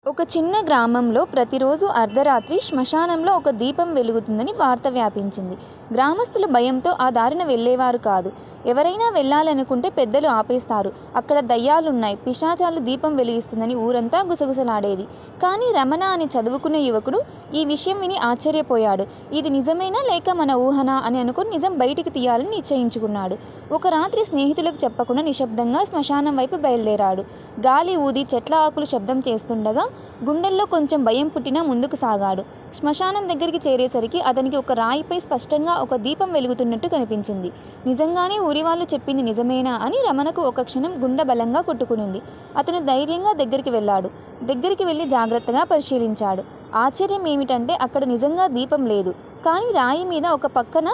ఒక చిన్న గ్రామంలో ప్రతిరోజు అర్ధరాత్రి శ్మశానంలో ఒక దీపం వెలుగుతుందని వార్త వ్యాపించింది. గ్రామస్తులు భయంతో ఆ దారిన వెళ్ళేవారు కాదు. ఎవరైనా వెళ్ళాలనుకుంటే పెద్దలు ఆపేస్తారు. అక్కడ దయ్యాలున్నాయి, పిశాచాలు దీపం వెలిగిస్తుందని ఊరంతా గుసగుసలాడేది. కానీ రమణ అని చదువుకున్న యువకుడు ఈ విషయం విని ఆశ్చర్యపోయాడు. ఇది నిజమేనా లేక మన ఊహనా అని అనుకుని నిజం బయటికి తీయాలని నిశ్చయించుకున్నాడు. ఒక రాత్రి స్నేహితులకు చెప్పకుండా నిశ్శబ్దంగా శ్మశానం వైపు బయలుదేరాడు. గాలి ఊది చెట్ల ఆకులు శబ్దం చేస్తుండగా గుండెల్లో కొంచెం భయం పుట్టినా ముందుకు సాగాడు. శ్మశానం దగ్గరికి చేరేసరికి అతనికి ఒక రాయిపై స్పష్టంగా ఒక దీపం వెలుగుతున్నట్టు కనిపించింది. నిజంగానే ఊరివాళ్ళు చెప్పింది నిజమేనా అని రమణకు ఒక క్షణం గుండె బలంగా కొట్టుకునింది. అతను ధైర్యంగా దగ్గరికి వెళ్ళాడు. దగ్గరికి వెళ్ళి జాగ్రత్తగా పరిశీలించాడు. ఆశ్చర్యం ఏమిటంటే అక్కడ నిజంగా దీపం లేదు. కానీ రాయి మీద ఒక పక్కన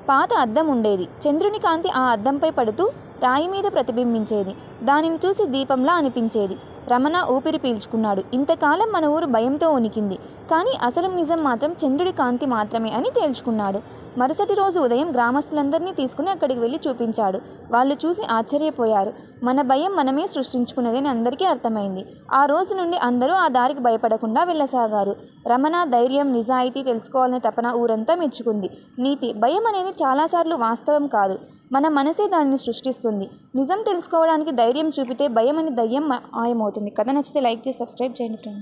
పాత అద్దం ఉండేది. చంద్రుని కాంతి ఆ అద్దంపై పడుతూ రాయి మీద ప్రతిబింబించేది. దానిని చూసి దీపంలా అనిపించేది. రమణ ఊపిరి పీల్చుకున్నాడు. ఇంతకాలం మన ఊరు భయంతో వణికింది. కానీ అసలు నిజం మాత్రం చంద్రుడి కాంతి మాత్రమే అని తేల్చుకున్నాడు. మరుసటి రోజు ఉదయం గ్రామస్తులందరినీ తీసుకుని అక్కడికి వెళ్ళి చూపించాడు. వాళ్ళు చూసి ఆశ్చర్యపోయారు. మన భయం మనమే సృష్టించుకున్నదని అందరికీ అర్థమైంది. ఆ రోజు నుండి అందరూ ఆ దారికి భయపడకుండా వెళ్ళసాగారు. రమణ ధైర్యం, నిజాయితీ తెలుసుకోవాలనే తపన ఊరంతా మెచ్చుకుంది. నీతి: భయం అనేది చాలాసార్లు వాస్తవం కాదు, మన మనసే దానిని సృష్టిస్తుంది. నిజం తెలుసుకోవడానికి ధైర్యం చూపితే భయం అని దయ్యం మాయమవుతుంది. కథ నచ్చితే లైక్ చేసి సబ్స్క్రైబ్ చేయండి ఫ్రెండ్స్.